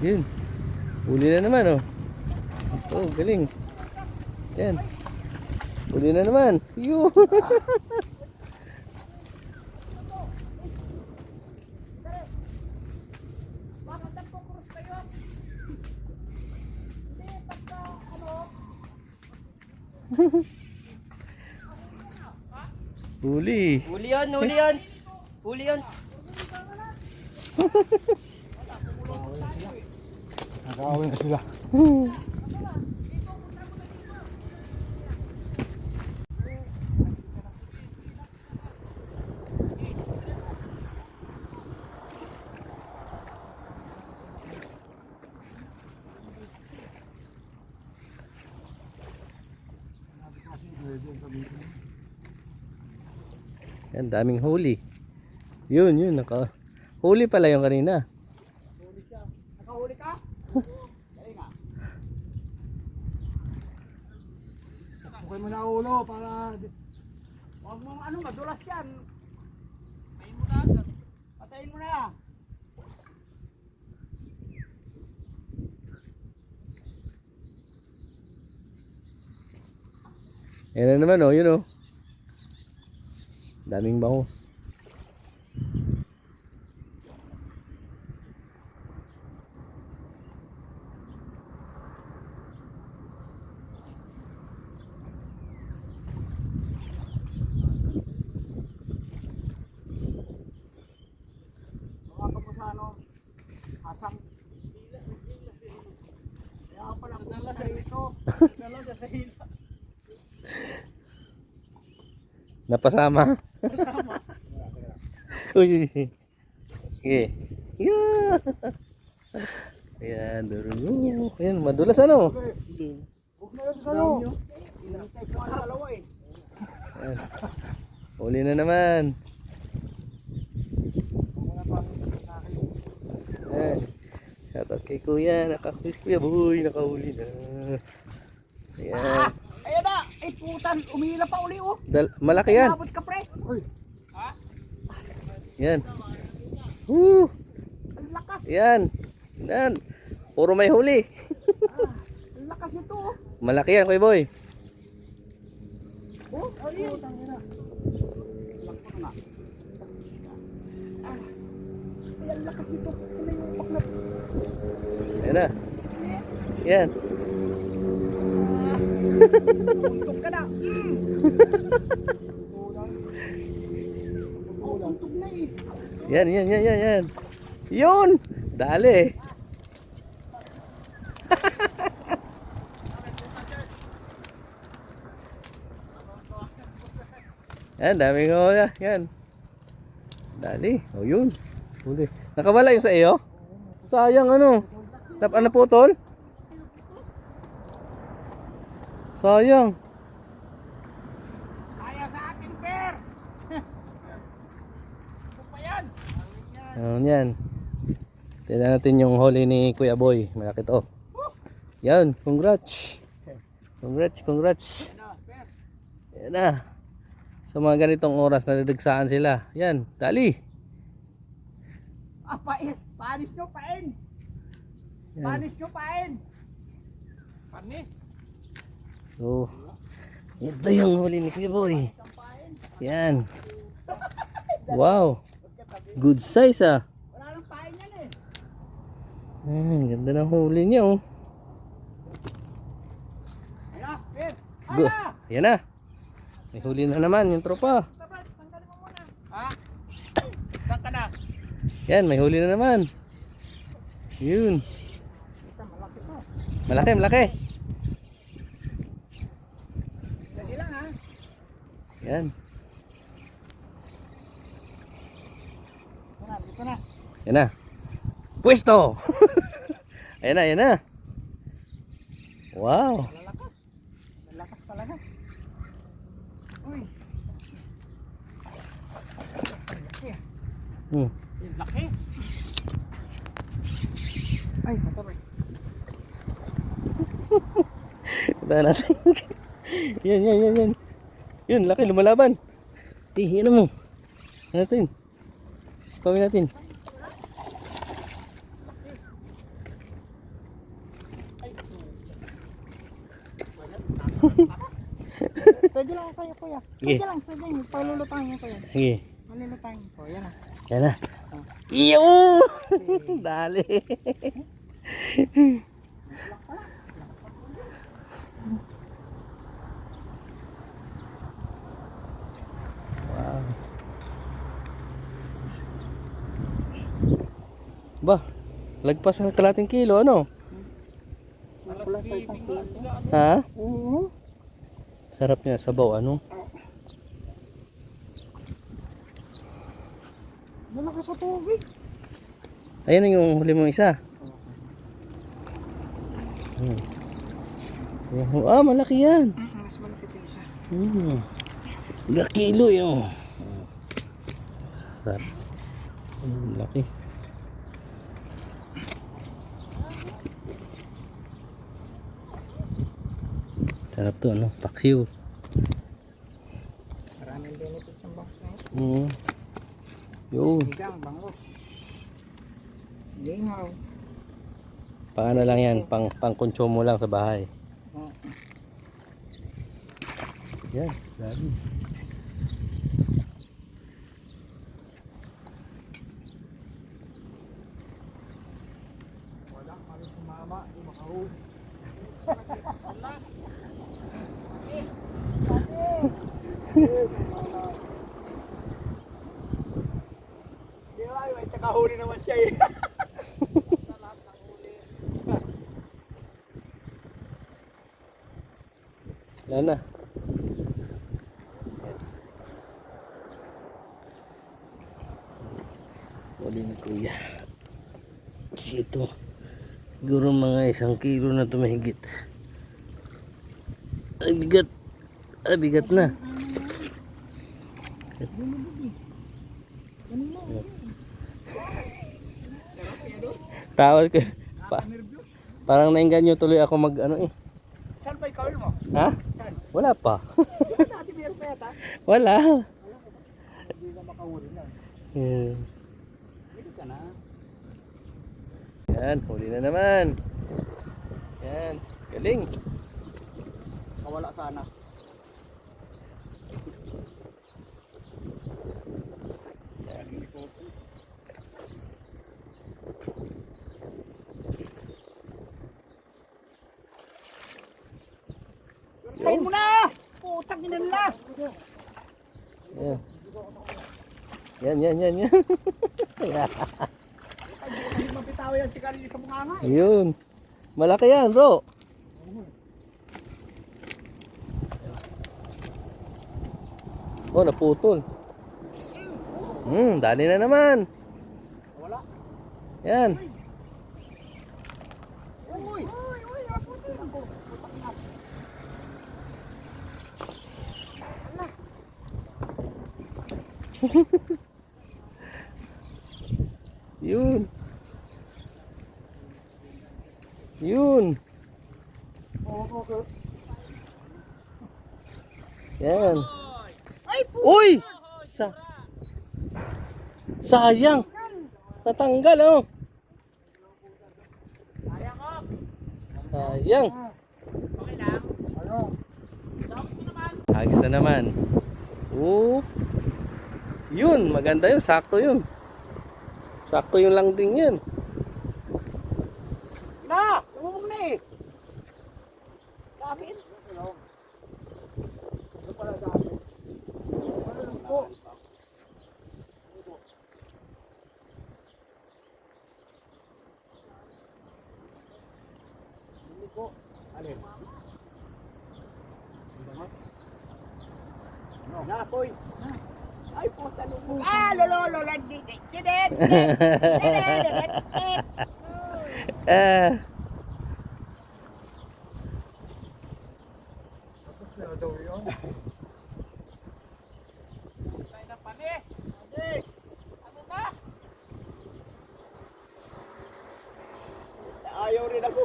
Yun. Huli na naman, oh. Oh, galing. Yan. Huli na naman. Yun. Huli. Huli yun, huli yun. Huli yun. Nag-aaway na sila. Yan, daming huli. Yun, naka huli pala yung kanina. Huli siya. Nakahuli ka? Dali nga. Bukay mo na ulo para... Huwag mong ano, madulas yan. Patayin mo na agad. Patayin mo na. Yan na naman, oh, yun, oh. Daming bango. Mga pa sa ano, asang. Kaya pala kung sa ito. Dala sa hila. Napasama. Kasama. Uy. Sige. Yeah. Ayan, duro. Ayan, madulas ano? Huwag na yun sa'yo. Inantay ko ang dalawa eh. Ayan. Huli na naman. Ayan. Shoutout kay Kuya. Nakakulis Kuya Boy. Nakahuli na. Ayan. Ayan na. Ay putan. Umila pa uli oh. Malaki yan. Umabot ka pre. Uy. Yan. Woo! Ang lakas. Yan. Yan. Puro may huli. Ang lakas nito oh. Malaki yan, Kuya Boy. Oh, ayun. Lakpa ka nga. Ay, ang lakas nito. Ano yung baklat? Ayan na. Yan. Tuntog ka na. Oh, tuntog na eh. Yan. Yun. Dali. Yan, daming huli. Yan. Dali. O yun. Huli. Nakawala yung sa iyo? Sayang ano. Ano putol? Sayang. Ayaw sa akin, Per. Ito pa yan. Yan. Tignan natin yung huli ni Kuya Boy. Malaki to. Yan. Congrats. Yan na. Sa mga ganitong oras nadidigsaan sila. Yan. Dali. Ah, pain. Panis nyo, pain. Yan. Panis nyo, pain. Panis? So, ito yung huli ni Kuya Boy. Yan. Wow. Good size ah. Wala nang pain yan eh. Ganda ng huli niya oh. Ayan, Per. Yan na. May huli na naman yung tropa. Tanggalin mo muna. Ha? Saan ka na? Yan, may huli na naman. Yun. Malaki. Dali lang ha. Yan. Dito na. Yan na. Pwesto. Ayan na. Wow. Lalakas. Lalakas talaga. Uy. Laki. Laki. Ay, patapay. Ito natin. Yan. Yun, laki lumalaban. Tihin mo. Natin. Sipawin natin. kayo kuya. Sige. Sige lang, sige. Palulutangin niyo kuya. Sige. Malulutangin ko. Yan na. Yan na. Iyo! Dali. Wow. Ba, lagpas ng kalating kilo, ano? Wala sa isang kilo. Ha? Oo. Sarap niya, sabaw, ano? Malakas sa tubig. Ayan yung huli mong isa. Ah, malaki yan. Mas malaki pa isa. Kilo yun. Sarap. Laki. Sarap to, ano? Paksiw. Maraming benefits ang bangos na ito. Yun. Sigang, bangos. Gingaw. Pang ano lang yan, pang konsumo lang sa bahay. Oo. Yan, dami. Wala, kami sumama. Hindi makahuli. Hindi ba, may takahuli naman siya eh. Yan na. Wali ni kuya. Kasi ito, siguro mga 1 kilo na tumahigit. Ay bigat. Ay bigat na. Tawad ko. Parang nainganyo tuloy ako mag ano eh. Saan pa ikaw mo? Ha? Wala pa. Dati meron pa yata. Wala. Hindi na makahuli na. Yan. Dito ka na. Yan, huli na naman. Yan, galing. Kawala sana. Kain mo na! Putang ina nila! Yan. Yan. Hindi mapitaw yan si Karili sa bunganga eh. Yun. Malaki yan, bro. Oh, naputol. Dali na naman. Wala. Yan. Uy! Uy! Naputol ako. Putang ina. Yun. Yun. Okay. Yan. Ay! Uy! Sayang. Natanggal, oh. Sayang. Okay lang. Ano? Hagis na naman. Oh. Yun, maganda yun. Sakto yun. Sakto yung langding yan. Na! Tumumog na eh! Sa akin? Ano pala sa akin? Ano po? Hindi po. Alin? Na, boy! Ay, puta lumog! Ah, lolo! Didit! Ah. Tapos na daw yun. Tayo na panis! Panis! Ano na? Ayaw rin ako.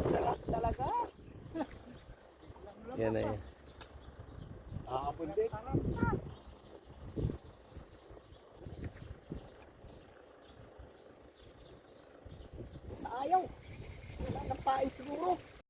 Sarap talaga. Yan na yan. Aapon din. Ayaw. pais siguro.